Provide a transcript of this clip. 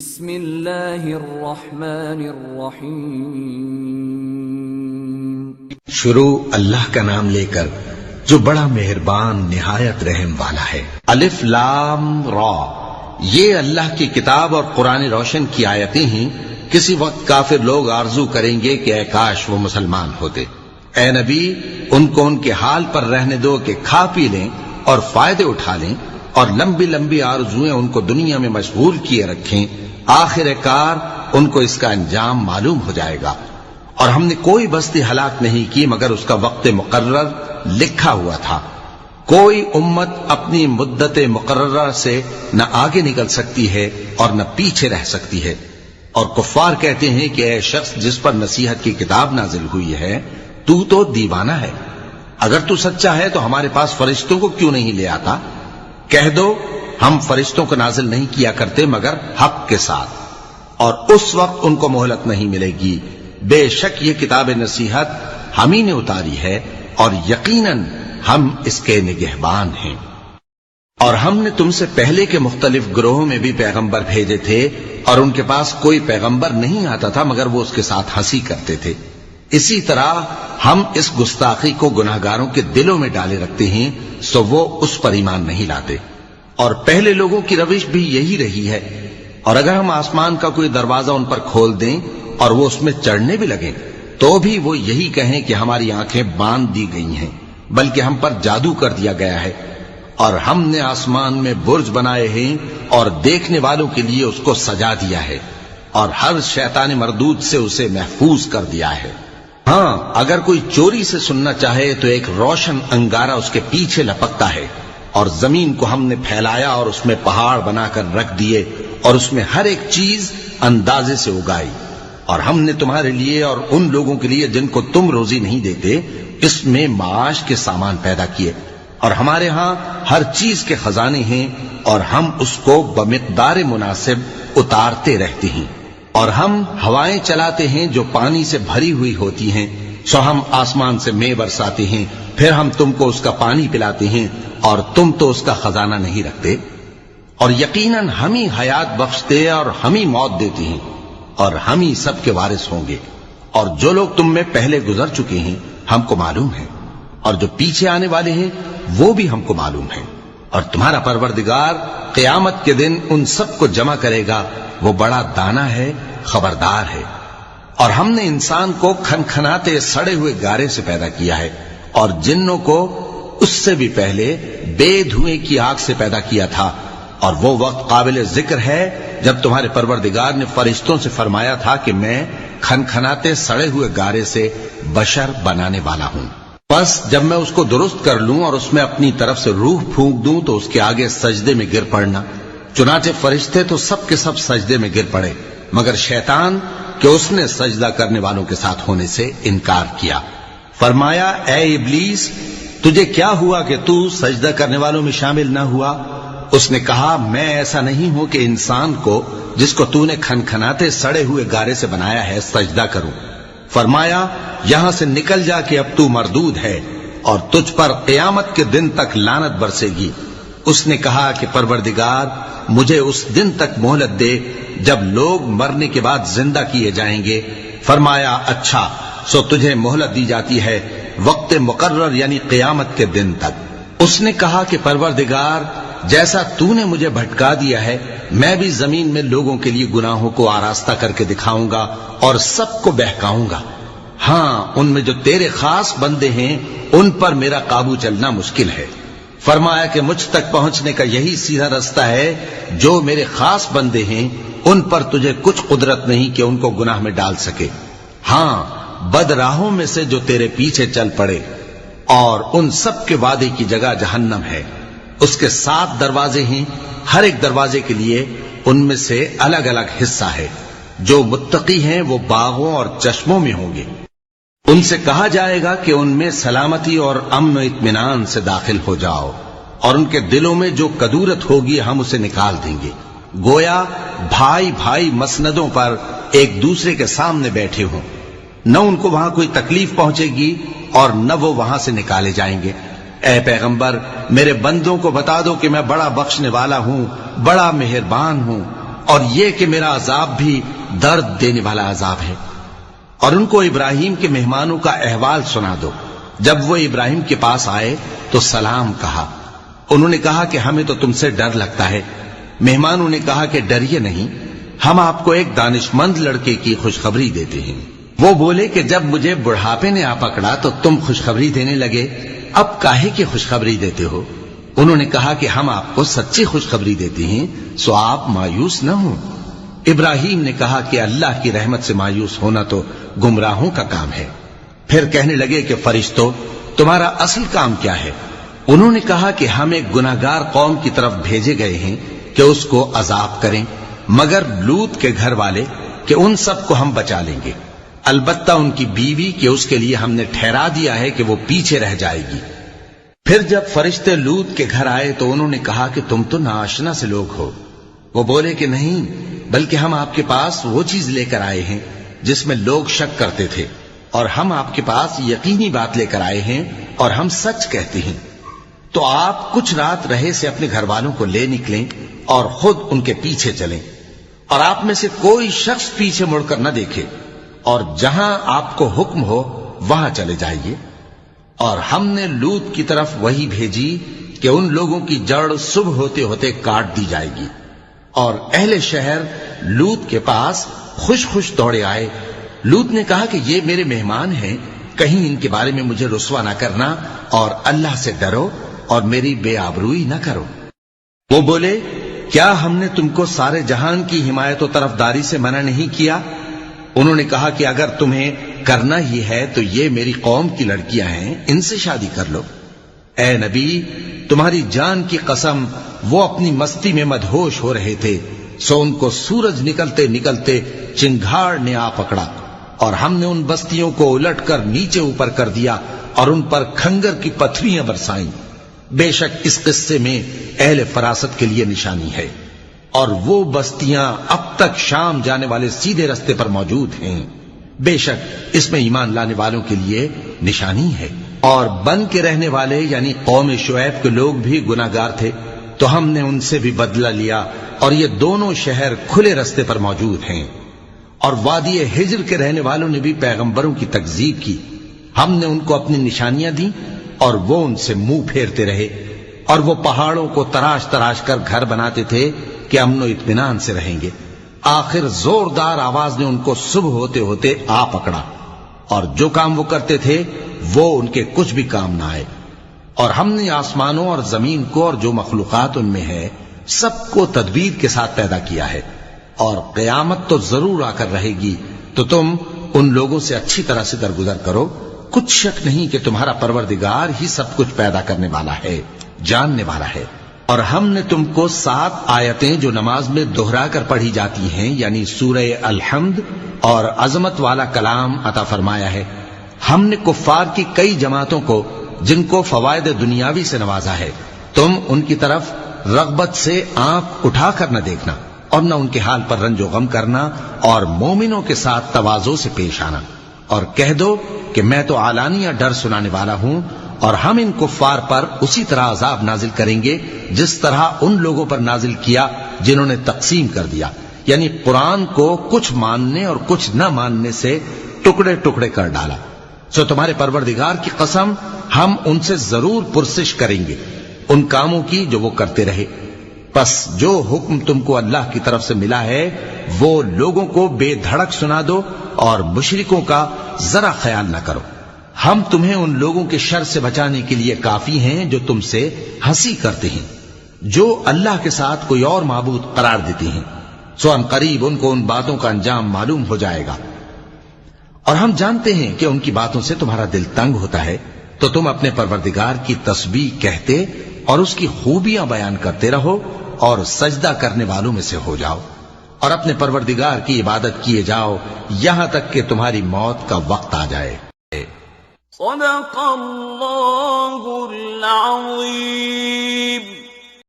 بسم اللہ الرحمن الرحیم۔ شروع اللہ کا نام لے کر جو بڑا مہربان نہایت رحم والا ہے۔ الف لام را، یہ اللہ کی کتاب اور قرآن روشن کی آیتیں ہیں۔ کسی وقت کافر لوگ آرزو کریں گے کہ اے کاش وہ مسلمان ہوتے۔ اے نبی، ان کو ان کے حال پر رہنے دو کہ کھا پی لیں اور فائدے اٹھا لیں، اور لمبی لمبی آرزویں ان کو دنیا میں مشغول کیے رکھیں۔ آخر کار ان کو اس کا انجام معلوم ہو جائے گا۔ اور ہم نے کوئی بستی ہلاک نہیں کی مگر اس کا وقت مقرر لکھا ہوا تھا۔ کوئی امت اپنی مدت مقررہ سے نہ آگے نکل سکتی ہے اور نہ پیچھے رہ سکتی ہے۔ اور کفار کہتے ہیں کہ اے شخص جس پر نصیحت کی کتاب نازل ہوئی ہے، تو دیوانہ ہے۔ اگر تو سچا ہے تو ہمارے پاس فرشتوں کو کیوں نہیں لے آتا؟ کہہ دو ہم فرشتوں کو نازل نہیں کیا کرتے مگر حق کے ساتھ، اور اس وقت ان کو مہلت نہیں ملے گی۔ بے شک یہ کتاب نصیحت ہم ہی نے اتاری ہے، اور یقیناً ہم اس کے نگہبان ہیں۔ اور ہم نے تم سے پہلے کے مختلف گروہوں میں بھی پیغمبر بھیجے تھے، اور ان کے پاس کوئی پیغمبر نہیں آتا تھا مگر وہ اس کے ساتھ ہنسی کرتے تھے۔ اسی طرح ہم اس گستاخی کو گناہگاروں کے دلوں میں ڈالے رکھتے ہیں، سو وہ اس پر ایمان نہیں لاتے۔ اور پہلے لوگوں کی روش بھی یہی رہی ہے۔ اور اگر ہم آسمان کا کوئی دروازہ ان پر کھول دیں اور وہ اس میں چڑھنے بھی لگیں تو بھی وہ یہی کہیں کہ ہماری آنکھیں باندھ دی گئی ہیں، بلکہ ہم پر جادو کر دیا گیا ہے۔ اور ہم نے آسمان میں برج بنائے ہیں اور دیکھنے والوں کے لیے اس کو سجا دیا ہے، اور ہر شیطان مردود سے اسے محفوظ کر دیا ہے۔ ہاں، اگر کوئی چوری سے سننا چاہے تو ایک روشن انگارہ اس کے پیچھے لپکتا ہے، اور زمین کو ہم نے پھیلایا اور اس میں پہاڑ بنا کر رکھ دیے، اور اس میں ہر ایک چیز اندازے سے اگائی۔ اور ہم نے تمہارے لیے اور ان لوگوں کے لیے جن کو تم روزی نہیں دیتے اس میں معاش کے سامان پیدا کیے، اور ہمارے ہاں ہر چیز کے خزانے ہیں، اور ہم اس کو بمقدار مناسب اتارتے رہتے ہیں۔ اور ہم ہوائیں چلاتے ہیں جو پانی سے بھری ہوئی ہوتی ہیں، سو ہم آسمان سے مے برساتے ہیں، پھر ہم تم کو اس کا پانی پلاتے ہیں، اور تم تو اس کا خزانہ نہیں رکھتے۔ اور یقیناً ہم ہی حیات بخشتے اور ہم ہی موت دیتے ہیں، اور ہم ہی سب کے وارث ہوں گے۔ اور جو لوگ تم میں پہلے گزر چکے ہیں ہم کو معلوم ہے، اور جو پیچھے آنے والے ہیں وہ بھی ہم کو معلوم ہے۔ اور تمہارا پروردگار قیامت کے دن ان سب کو جمع کرے گا، وہ بڑا دانا ہے، خبردار ہے۔ اور ہم نے انسان کو کھنکھناتے سڑے ہوئے گارے سے پیدا کیا ہے، اور جنوں کو اس سے بھی پہلے بے دھوئیں کی آگ سے پیدا کیا تھا۔ اور وہ وقت قابل ذکر ہے جب تمہارے پروردگار نے فرشتوں سے فرمایا تھا کہ میں کھنکھناتے سڑے ہوئے گارے سے بشر بنانے والا ہوں، بس جب میں اس کو درست کر لوں اور اس میں اپنی طرف سے روح پھونک دوں تو اس کے آگے سجدے میں گر پڑنا۔ چنانچہ فرشتے تو سب کے سب سجدے میں گر پڑے مگر شیطان کہ اس نے سجدہ کرنے والوں کے ساتھ ہونے سے انکار کیا۔ فرمایا اے ابلیس، تجھے کیا ہوا کہ تو سجدہ کرنے والوں میں شامل نہ ہوا؟ اس نے کہا میں ایسا نہیں ہوں کہ انسان کو جس کو تو نے کھنکھناتے سڑے ہوئے گارے سے بنایا ہے سجدہ کروں۔ فرمایا یہاں سے نکل جا کہ اب تو مردود ہے، اور تجھ پر قیامت کے دن تک لعنت برسے گی۔ اس نے کہا کہ پروردگار مجھے اس دن تک مہلت دے جب لوگ مرنے کے بعد زندہ کیے جائیں گے۔ فرمایا اچھا، سو تجھے مہلت دی جاتی ہے وقت مقرر یعنی قیامت کے دن تک۔ اس نے کہا کہ پروردگار جیسا تو نے مجھے بھٹکا دیا ہے میں بھی زمین میں لوگوں کے لیے گناہوں کو آراستہ کر کے دکھاؤں گا اور سب کو بہکاؤں گا۔ ہاں، ان میں جو تیرے خاص بندے ہیں ان پر میرا قابو چلنا مشکل ہے۔ فرمایا کہ مجھ تک پہنچنے کا یہی سیدھا رستہ ہے، جو میرے خاص بندے ہیں ان پر تجھے کچھ قدرت نہیں کہ ان کو گناہ میں ڈال سکے۔ ہاں، بد راہوں میں سے جو تیرے پیچھے چل پڑے، اور ان سب کے وعدے کی جگہ جہنم ہے۔ اس کے 7 دروازے ہیں، ہر ایک دروازے کے لیے ان میں سے الگ الگ حصہ ہے۔ جو متقی ہیں وہ باغوں اور چشموں میں ہوں گے۔ ان سے کہا جائے گا کہ ان میں سلامتی اور امن و اطمینان سے داخل ہو جاؤ، اور ان کے دلوں میں جو کدورت ہوگی ہم اسے نکال دیں گے، گویا بھائی بھائی مسندوں پر ایک دوسرے کے سامنے بیٹھے ہوں۔ نہ ان کو وہاں کوئی تکلیف پہنچے گی اور نہ وہ وہاں سے نکالے جائیں گے۔ اے پیغمبر میرے بندوں کو بتا دو کہ میں بڑا بخشنے والا ہوں، بڑا مہربان ہوں، اور یہ کہ میرا عذاب بھی درد دینے والا عذاب ہے۔ اور ان کو ابراہیم کے مہمانوں کا احوال سنا دو۔ جب وہ ابراہیم کے پاس آئے تو سلام کہا۔ انہوں نے کہا کہ ہمیں تو تم سے ڈر لگتا ہے۔ مہمانوں نے کہا کہ ڈریے نہیں، ہم آپ کو ایک دانشمند لڑکے کی خوشخبری دیتے ہیں۔ وہ بولے کہ جب مجھے بڑھاپے نے آ پکڑا تو تم خوشخبری دینے لگے، اب کاہے کی خوشخبری دیتے ہو؟ انہوں نے کہا کہ ہم آپ کو سچی خوشخبری دیتے ہیں، سو آپ مایوس نہ ہوں۔ ابراہیم نے کہا کہ اللہ کی رحمت سے مایوس ہونا تو گمراہوں کا کام ہے۔ پھر کہنے لگے کہ فرشتوں، تمہارا اصل کام کیا ہے؟ انہوں نے کہا کہ ہم ایک گناہگار قوم کی طرف بھیجے گئے ہیں کہ اس کو عذاب کریں، مگر لوط کے گھر والے کہ ان سب کو ہم بچا لیں گے، البتہ ان کی بیوی کہ اس کے لیے ہم نے ٹھہرا دیا ہے کہ وہ پیچھے رہ جائے گی۔ پھر جب فرشتے لوط کے گھر آئے تو انہوں نے کہا کہ تم تو ناآشنا سے لوگ ہو۔ وہ بولے کہ نہیں، بلکہ ہم آپ کے پاس وہ چیز لے کر آئے ہیں جس میں لوگ شک کرتے تھے، اور ہم آپ کے پاس یقینی بات لے کر آئے ہیں اور ہم سچ کہتے ہیں۔ تو آپ کچھ رات رہے سے اپنے گھر والوں کو لے نکلیں اور خود ان کے پیچھے چلیں، اور آپ میں سے کوئی شخص پیچھے مڑ کر نہ دیکھے، اور جہاں آپ کو حکم ہو وہاں چلے جائیے۔ اور ہم نے لوط کی طرف وہی بھیجی کہ ان لوگوں کی جڑ صبح ہوتے ہوتے کاٹ دی جائے گی۔ اور اہل شہر لوط کے پاس خوش خوش دوڑے آئے۔ لوط نے کہا کہ یہ میرے مہمان ہیں، کہیں ان کے بارے میں مجھے رسوا نہ کرنا، اور اللہ سے ڈرو اور میری بے آبروئی نہ کرو۔ وہ بولے، کیا ہم نے تم کو سارے جہان کی حمایت و طرفداری سے منع نہیں کیا؟ انہوں نے کہا کہ اگر تمہیں کرنا ہی ہے تو یہ میری قوم کی لڑکیاں ہیں، ان سے شادی کر لو۔ اے نبی، تمہاری جان کی قسم، وہ اپنی مستی میں مدہوش ہو رہے تھے، سو ان کو سورج نکلتے نکلتے چنگھاڑ نے آ پکڑا، اور ہم نے ان بستیوں کو الٹ کر نیچے اوپر کر دیا اور ان پر کھنگر کی پتھریاں برسائیں۔ بے شک اس قصے میں اہل فراست کے لیے نشانی ہے، اور وہ بستیاں اب تک شام جانے والے سیدھے رستے پر موجود ہیں۔ بے شک اس میں ایمان لانے والوں کے لیے نشانی ہے۔ اور بن کے رہنے والے یعنی قوم شعیب کے لوگ بھی گناہگار تھے، تو ہم نے ان سے بھی بدلہ لیا، اور یہ دونوں شہر کھلے رستے پر موجود ہیں۔ اور وادی ہجر کے رہنے والوں نے بھی پیغمبروں کی تکذیب کی، ہم نے ان کو اپنی نشانیاں دی اور وہ ان سے منہ پھیرتے رہے، اور وہ پہاڑوں کو تراش تراش کر گھر بناتے تھے کہ امن و اطمینان سے رہیں گے۔ آخر زوردار آواز نے ان کو صبح ہوتے ہوتے آ پکڑا، اور جو کام وہ کرتے تھے وہ ان کے کچھ بھی کام نہ آئے۔ اور ہم نے آسمانوں اور زمین کو اور جو مخلوقات ان میں ہے سب کو تدبیر کے ساتھ پیدا کیا ہے، اور قیامت تو ضرور آ کر رہے گی، تو تم ان لوگوں سے اچھی طرح سے درگزر کرو۔ کچھ شک نہیں کہ تمہارا پروردگار ہی سب کچھ پیدا کرنے والا ہے، جاننے والا ہے۔ اور ہم نے تم کو 7 آیتیں جو نماز میں دہرا کر پڑھی جاتی ہیں، یعنی سورہ الحمد اور عظمت والا کلام عطا فرمایا ہے۔ ہم نے کفار کی کئی جماعتوں کو جن کو فوائد دنیاوی سے نوازا ہے، تم ان کی طرف رغبت سے آنکھ اٹھا کر نہ دیکھنا، اور نہ ان کے حال پر رنج و غم کرنا، اور مومنوں کے ساتھ تواضع سے پیش آنا، اور کہہ دو کہ میں تو اعلانیہ ڈر سنانے والا ہوں، اور ہم ان کفار پر اسی طرح عذاب نازل کریں گے جس طرح ان لوگوں پر نازل کیا جنہوں نے تقسیم کر دیا، یعنی قرآن کو کچھ ماننے اور کچھ نہ ماننے سے ٹکڑے ٹکڑے کر ڈالا۔ سو تمہارے پروردگار کی قسم، ہم ان سے ضرور پرسش کریں گے ان کاموں کی جو وہ کرتے رہے۔ پس جو حکم تم کو اللہ کی طرف سے ملا ہے وہ لوگوں کو بے دھڑک سنا دو، اور مشرکوں کا ذرا خیال نہ کرو۔ ہم تمہیں ان لوگوں کے شر سے بچانے کے لیے کافی ہیں جو تم سے ہنسی کرتے ہیں، جو اللہ کے ساتھ کوئی اور معبود قرار دیتے ہیں، سو ان قریب ان کو ان باتوں کا انجام معلوم ہو جائے گا۔ اور ہم جانتے ہیں کہ ان کی باتوں سے تمہارا دل تنگ ہوتا ہے، تو تم اپنے پروردگار کی تسبیح کہتے اور اس کی خوبیاں بیان کرتے رہو، اور سجدہ کرنے والوں میں سے ہو جاؤ، اور اپنے پروردگار کی عبادت کیے جاؤ یہاں تک کہ تمہاری موت کا وقت آ جائے۔ صدق اللہ العظیم۔